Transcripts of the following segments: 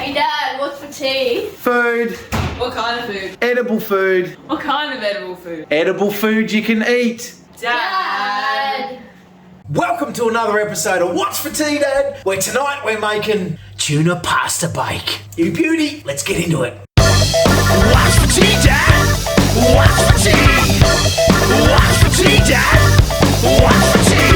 Hey Dad, what's for tea? Food. What kind of food? Edible food. What kind of edible food? Edible food you can eat. Dad! Welcome to another episode of What's for Tea, Dad? Where tonight we're making tuna pasta bake. You beauty, let's get into it. What's for tea, Dad? What's for tea? What's for tea, Dad? What's for tea?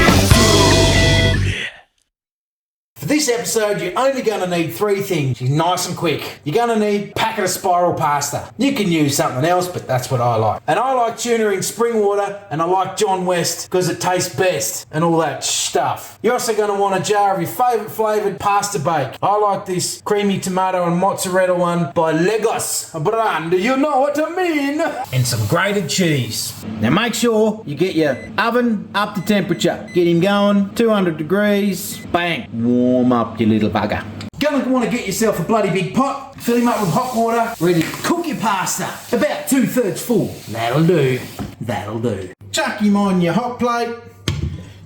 For this episode, you're only going to need three things. You're nice and quick. You're going to need a packet of spiral pasta. You can use something else, but that's what I like. And I like tuna in spring water, and I like John West because it tastes best and all that stuff. You're also going to want a jar of your favourite flavoured pasta bake. I like this creamy tomato and mozzarella one by Legos brand. You know what I mean? And some grated cheese. Now make sure you get your oven up to temperature. Get him going, 200 degrees, bang. Warm up your little bugger. Gonna want to get yourself a bloody big pot, fill him up with hot water, ready to cook your pasta. About 2/3 full. That'll do. That'll do. Chuck him on your hot plate,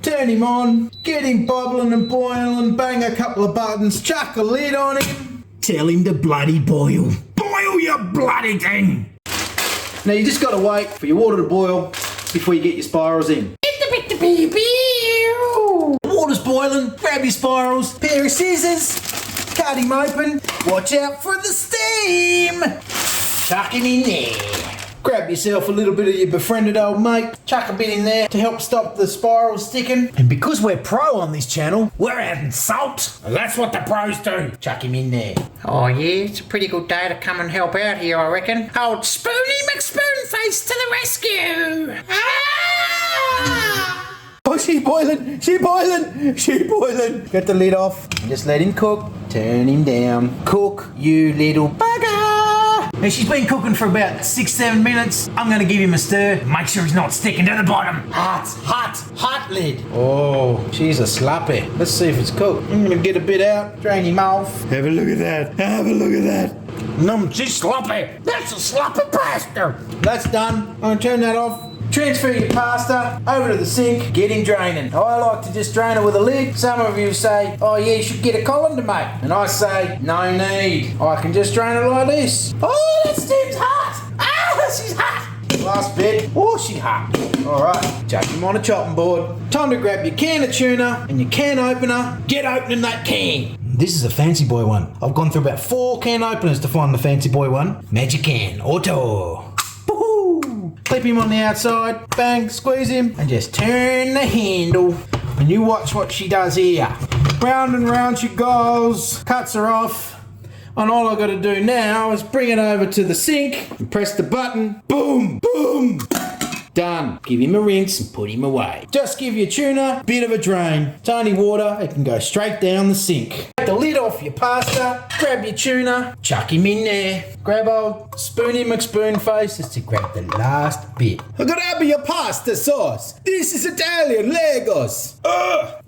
turn him on, get him bubbling and boiling, bang a couple of buttons, chuck a lid on him, tell him to bloody boil. Boil your bloody thing! Now you just gotta wait for your water to boil before you get your spirals in. Water's boiling, grab your spirals, pair of scissors, cut him open, watch out for the steam. Chuck him in there. Grab yourself a little bit of your befriended old mate, chuck a bit in there to help stop the spirals sticking. And because we're pro on this channel, we're adding salt. And that's what the pros do. Chuck him in there. Oh yeah, it's a pretty good day to come and help out here, I reckon. Old Spoony McSpoonface to the rescue. Ah! Oh, she's boiling, she's boiling, she's boiling. Get the lid off and just let him cook. Turn him down. Cook, you little bugger. Now she's been cooking for about 6-7 minutes. I'm gonna give him a stir. Make sure he's not sticking to the bottom. Hot lid. Oh, she's a slappy. Let's see if it's cooked. I'm gonna get a bit out, drain him off. Have a look at that, have a look at that. She's sloppy. That's a sloppy pasta. That's done. I'm gonna turn that off. Transfer your pasta over to the sink, get him draining. I like to just drain it with a lid. Some of you say, oh yeah, you should get a colander, mate. And I say, no need. I can just drain it like this. Oh, that steam's hot. Ah, she's hot. Last bit. Oh, she's hot. All right, chuck him on a chopping board. Time to grab your can of tuna and your can opener. Get opening that can. This is a fancy boy one. I've gone through about 4 can openers to find the fancy boy one. Magic can, auto. Clip him on the outside, bang, squeeze him, and just turn the handle. And you watch what she does here. Round and round she goes, cuts her off. And all I've got to do now is bring it over to the sink and press the button. Boom, boom. Done. Give him a rinse and put him away. Just give your tuna a bit of a drain. Tiny water, it can go straight down the sink. Take the lid off your pasta, grab your tuna, chuck him in there. Grab old Spoony McSpoonface just to grab the last bit. Grab your pasta sauce. This is Italian Legos.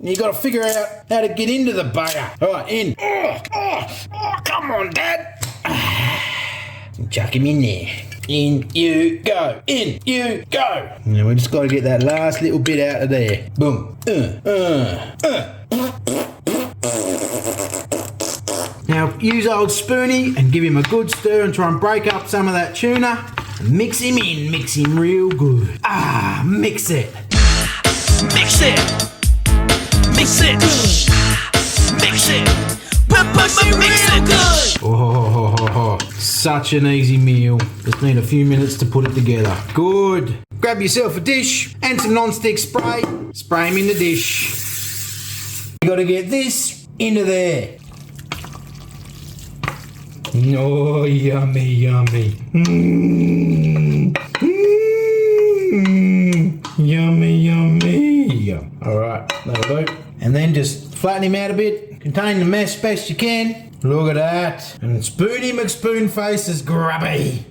You gotta figure out how to get into the bugger. Alright, in. Come on, Dad. And chuck him in there. In you go. In you go. Now we just got to get that last little bit out of there. Boom. Now use old Spoony and give him a good stir and try and break up some of that tuna. And mix him in. Mix him real good. Mix it. Mix it. Mix it. Mix it. Mix it good. Oh, such an easy meal. Just need a few minutes to put it together. Good. Grab yourself a dish and some non-stick spray. Spray him in the dish. You got to get this into there. Oh, yummy, yummy. Yummy, yummy. All right, that'll do. And then just flatten him out a bit. Contain the mess best you can. Look at that. And Spoony McSpoonface is grubby.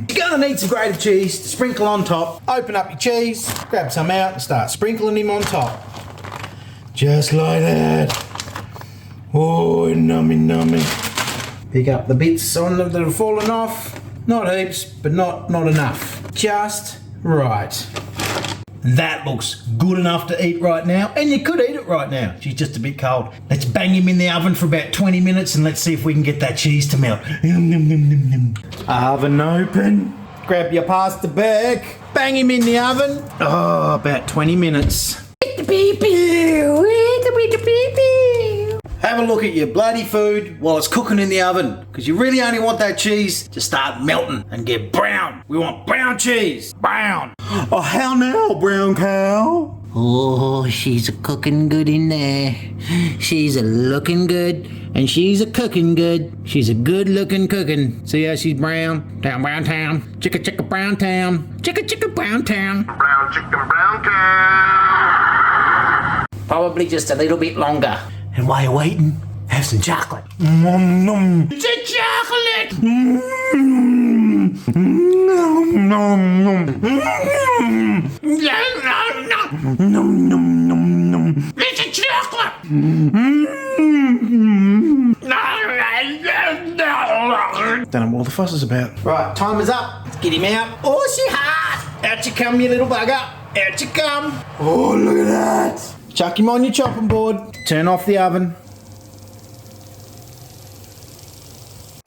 You're gonna need some grated cheese to sprinkle on top. Open up your cheese, grab some out and start sprinkling him on top. Just like that. Oh, nummy, nummy. Pick up the bits on them that have fallen off. Not heaps, but not enough. Just right. That looks good enough to eat right now, and you could eat it right now. She's just a bit cold. Let's bang him in the oven for about 20 minutes and let's see if we can get that cheese to melt. Oven open. Grab your pasta bag. Bang him in the oven. Oh, about 20 minutes. Have a look at your bloody food while it's cooking in the oven, because you really only want that cheese to start melting and get brown. We want brown cheese. Brown. Oh, how now, brown cow? Oh, she's a cooking good in there. She's a looking good, and she's a cooking good. She's a good looking cooking. See how she's brown? Down brown town. Chicka chicka brown town. Chicka chicka brown town. Brown chicken, brown cow. Probably just a little bit longer. And while you're waiting, have some chocolate. Nom nom. It's a chocolate! Nom nom nom. Nom nom nom nom. It's a chocolate! Don't know what all the fuss is about. Right, time is up. Let's get him out. Oh, she hot! Out you come, you little bugger. Out you come. Oh, look at that. Chuck him on your chopping board. Turn off the oven.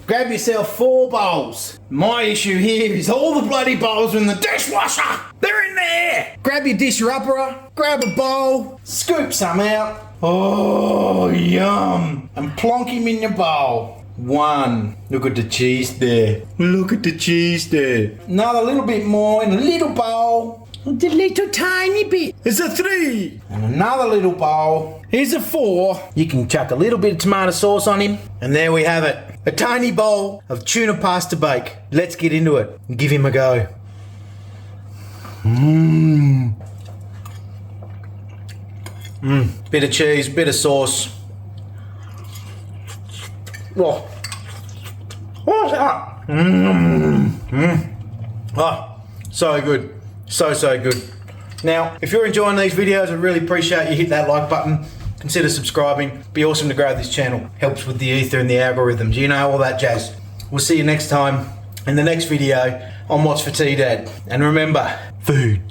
Grab yourself 4 bowls. My issue here is all the bloody bowls are in the dishwasher. They're in there. Grab your disher-upper, grab a bowl, scoop some out. Oh, yum. And plonk him in your bowl. 1. Look at the cheese there. Look at the cheese there. Another little bit more in a little bowl. The little tiny bit. It's a 3. And another little bowl. Here's a 4. You can chuck a little bit of tomato sauce on him. And there we have it. A tiny bowl of tuna pasta bake. Let's get into it and give him a go. Bit of cheese, bit of sauce. Whoa. What's that? Oh, so good. So good. Now, if you're enjoying these videos, I really appreciate you hit that like button. Consider subscribing. Be awesome to grow this channel. Helps with the ether and the algorithms. You know, all that jazz. We'll see you next time in the next video on What's for Tea, Dad. And remember, food